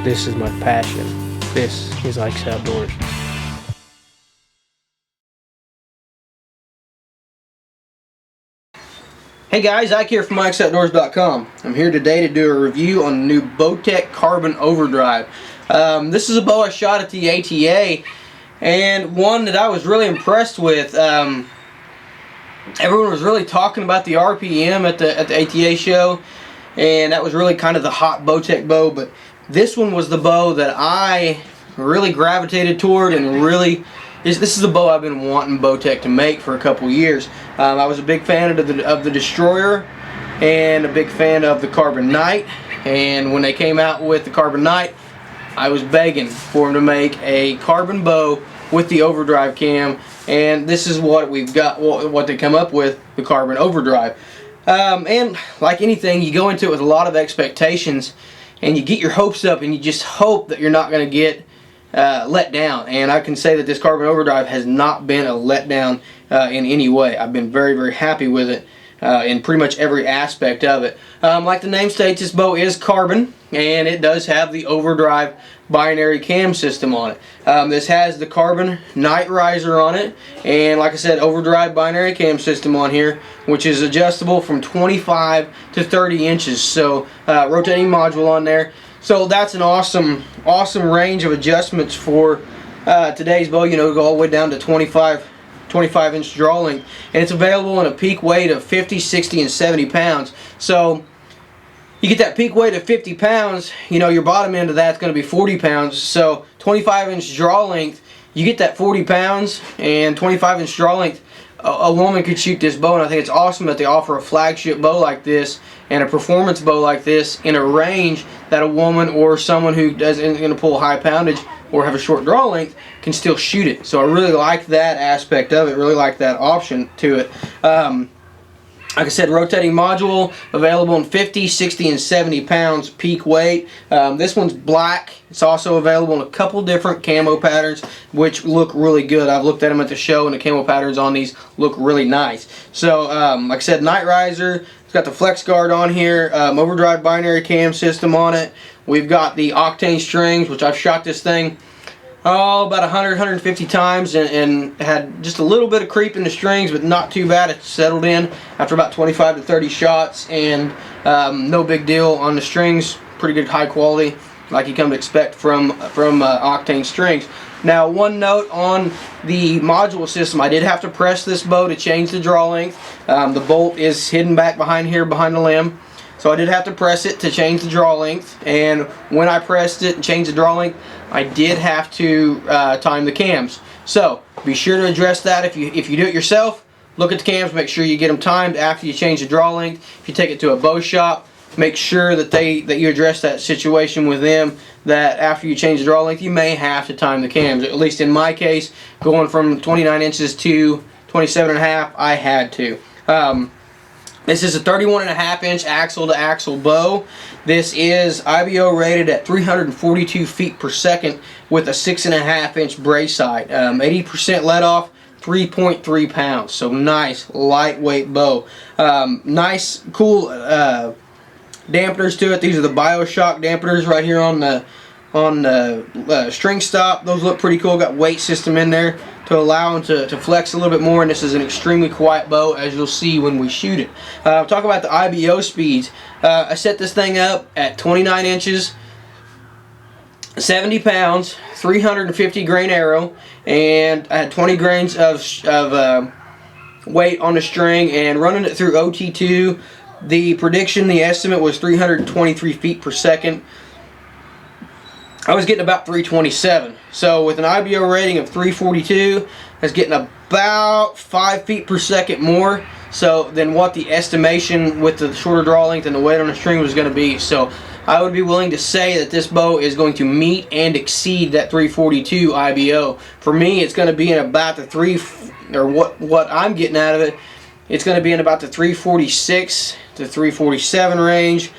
This is my passion. This is Ike's Outdoors. Hey guys, Ike here from IkesOutdoors.com. I'm here today to do a review on the new Bowtech Carbon Overdrive. This is a bow I shot at the ATA, and one that I was really impressed with. Everyone was really talking about the RPM at the ATA show, and that was really kind of the hot Bowtech bow, but this one was the bow that I really gravitated toward, and really this is the bow I've been wanting Bowtech to make for a couple years. I was a big fan of the Destroyer and a big fan of the Carbon Knight, and when they came out with the Carbon Knight, I was begging for them to make a carbon bow with the Overdrive cam, and this is what we've got, what they come up with, the Carbon Overdrive. And like anything, you go into it with a lot of expectations, and you get your hopes up, and you just hope that you're not going to get let down. And I can say that this Carbon Overdrive has not been a letdown in any way. I've been very, very happy with it in pretty much every aspect of it. Like the name states, this bow is carbon, and it does have the Overdrive binary cam system on it. This has the Carbon Night Riser on it, and like I said, Overdrive binary cam system on here, which is adjustable from 25 to 30 inches. So rotating module on there. So that's an awesome range of adjustments for today's bow. You know, go all the way down to 25 inch draw length, and it's available in a peak weight of 50, 60, and 70 pounds. So you get that peak weight of 50 pounds, you know, your bottom end of that's going to be 40 pounds. So 25 inch draw length, you get that 40 pounds and 25 inch draw length. A woman could shoot this bow, and I think it's awesome that they offer a flagship bow like this and a performance bow like this in a range that a woman or someone who isn't going to pull high poundage or have a short draw length can still shoot it. So I really like that aspect of it, really like that option to it. Like I said, rotating module available in 50, 60, and 70 pounds peak weight. This one's black. It's also available in a couple different camo patterns, which look really good. I've looked at them at the show, and the camo patterns on these look really nice. So, like I said, Night Riser. It's got the flex guard on here. Overdrive binary cam system on it. We've got the octane strings, which I've shot this thing about 100-150 times and had just a little bit of creep in the strings, but not too bad. It's settled in after about 25 to 30 shots, and no big deal on the strings. Pretty good high quality, like you come to expect from octane strings. Now, one note on the module system, I did have to press this bow to change the draw length. The bolt is hidden back behind here, behind the limb. So I did have to press it to change the draw length, and when I pressed it and changed the draw length, I did have to time the cams. So be sure to address that if you do it yourself. Look at the cams, make sure you get them timed after you change the draw length. If you take it to a bow shop, make sure that you address that situation with them, that after you change the draw length, you may have to time the cams. At least in my case, going from 29 inches to 27.5, I had to. This is a 31.5 inch axle to axle bow. This is IBO rated at 342 feet per second with a 6.5 inch brace height. 80% let off, 3.3 pounds. So nice lightweight bow. Nice cool dampeners to it. These are the BioShock dampeners right here on the string stop. Those look pretty cool. Got weight system in there to allow them to flex a little bit more, and this is an extremely quiet bow, as you'll see when we shoot it. Talk about the IBO speeds. I set this thing up at 29 inches, 70 pounds, 350 grain arrow, and I had 20 grains of weight on the string, and running it through OT2. The prediction, the estimate was 323 feet per second. I was getting about 327. So with an IBO rating of 342, I was getting about 5 feet per second more than what the estimation with the shorter draw length and the weight on the string was going to be. So I would be willing to say that this bow is going to meet and exceed that 342 IBO. For me, it's going to be in about the what I'm getting out of it. It's going to be in about the 346 to 347 range,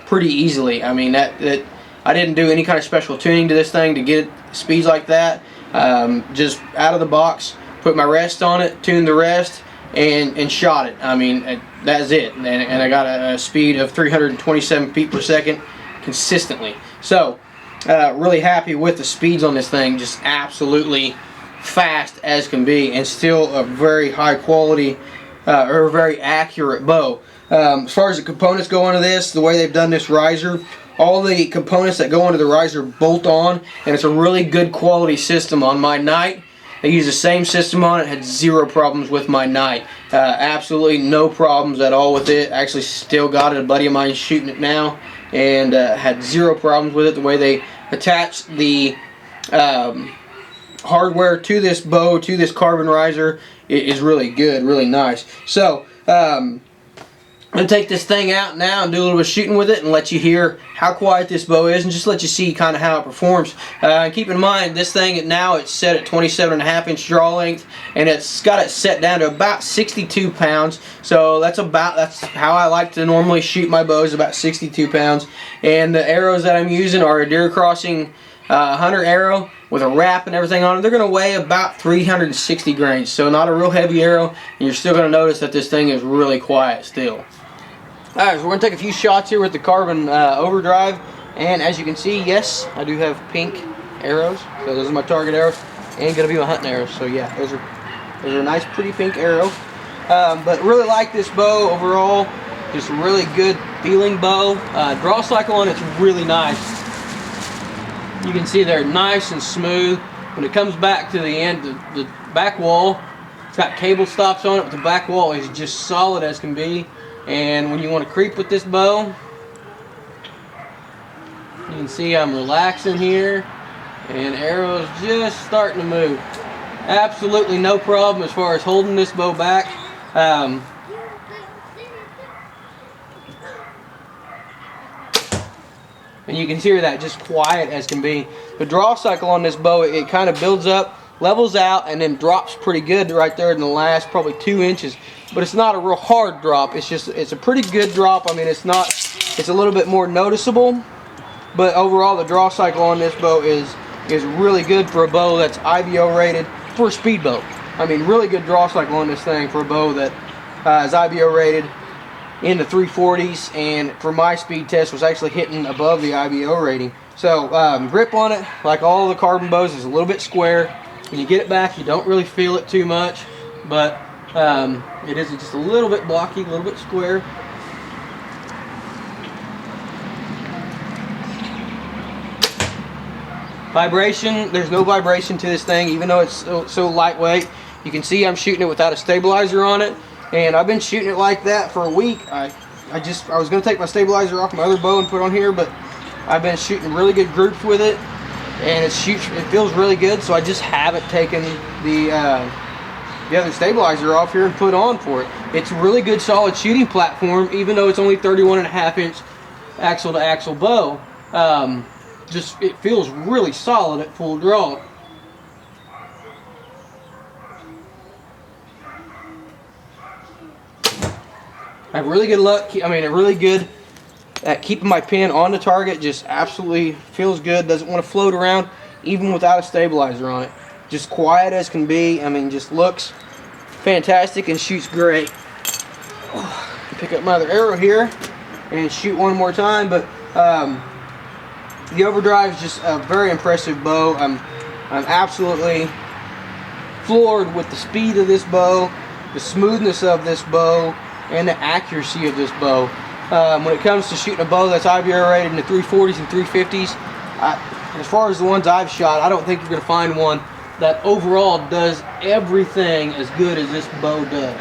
pretty easily. I mean, I didn't do any kind of special tuning to this thing to get speeds like that. Just out of the box, put my rest on it, tuned the rest, and shot it. I mean, that's it. And I got a speed of 327 feet per second consistently. So really happy with the speeds on this thing, just absolutely fast as can be, and still a very high quality or very accurate bow. As far as the components go into this, the way they've done this riser, all the components that go into the riser bolt on, and it's a really good quality system. On my Knight, I used the same system on it, had zero problems with my Knight. Absolutely no problems at all with it. Actually still got it, a buddy of mine is shooting it now, and had zero problems with it. The way they attached the hardware to this bow, to this carbon riser, is really good, really nice. So I'm going to take this thing out now and do a little bit of shooting with it and let you hear how quiet this bow is and just let you see kind of how it performs. Keep in mind, this thing now it's set at 27.5 inch draw length, and it's got it set down to about 62 pounds. So that's how I like to normally shoot my bows, about 62 pounds. And the arrows that I'm using are a deer crossing hunter arrow with a wrap and everything on it. They're going to weigh about 360 grains, so not a real heavy arrow, and you're still going to notice that this thing is really quiet still. Alright, so we're going to take a few shots here with the carbon overdrive, and as you can see, yes, I do have pink arrows, so those are my target arrows, and going to be my hunting arrows. So yeah, those are a nice pretty pink arrow. But really like this bow overall, just a really good feeling bow. Draw cycle on it's really nice. You can see they're nice and smooth. When it comes back to the end, the back wall, it's got cable stops on it, but the back wall is just solid as can be. And when you want to creep with this bow, you can see I'm relaxing here, and arrows just starting to move. Absolutely no problem as far as holding this bow back. And you can hear that just quiet as can be. The draw cycle on this bow, it kind of builds up, levels out, and then drops pretty good right there in the last probably 2 inches. But it's not a real hard drop. It's a pretty good drop. I mean, it's a little bit more noticeable, but overall the draw cycle on this bow is really good for a bow that's IBO rated for a speed bow. I mean, really good draw cycle on this thing for a bow that is IBO rated in the 340s, and for my speed test was actually hitting above the IBO rating. So grip on it, like all the carbon bows, is a little bit square. When you get it back, you don't really feel it too much, but it is just a little bit blocky, a little bit square. Vibration, there's no vibration to this thing, even though it's so lightweight. You can see I'm shooting it without a stabilizer on it, and I've been shooting it like that for a week. I was going to take my stabilizer off my other bow and put it on here, but I've been shooting really good groups with it, and it feels really good, so I just haven't taken the other stabilizer off here and put on for it. It's a really good solid shooting platform, even though it's only 31.5 inch axle to axle bow. Just it feels really solid at full draw. I have really good luck. I mean, really good at keeping my pin on the target. Just absolutely feels good. Doesn't want to float around, even without a stabilizer on it. Just quiet as can be. I mean, just looks fantastic and shoots great. Pick up my other arrow here and shoot one more time. But the Overdrive is just a very impressive bow. I'm absolutely floored with the speed of this bow, the smoothness of this bow, and the accuracy of this bow. When it comes to shooting a bow that's IBO rated in the 340s and 350s, as far as the ones I've shot, I don't think you're going to find one that overall does everything as good as this bow does.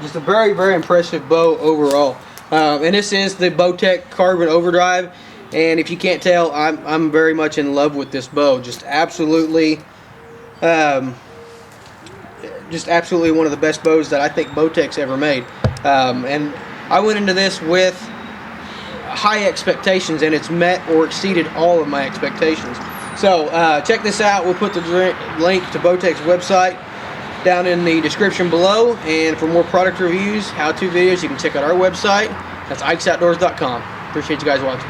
Just a very, very impressive bow overall. And this is the Bowtech Carbon Overdrive, and if you can't tell, I'm very much in love with this bow. Just absolutely one of the best bows that I think Bowtech's ever made. And I went into this with high expectations, and it's met or exceeded all of my expectations. So check this out. We'll put the link to Bowtech's website down in the description below, and for more product reviews, how-to videos, you can check out our website. That's ikesoutdoors.com. Appreciate you guys watching.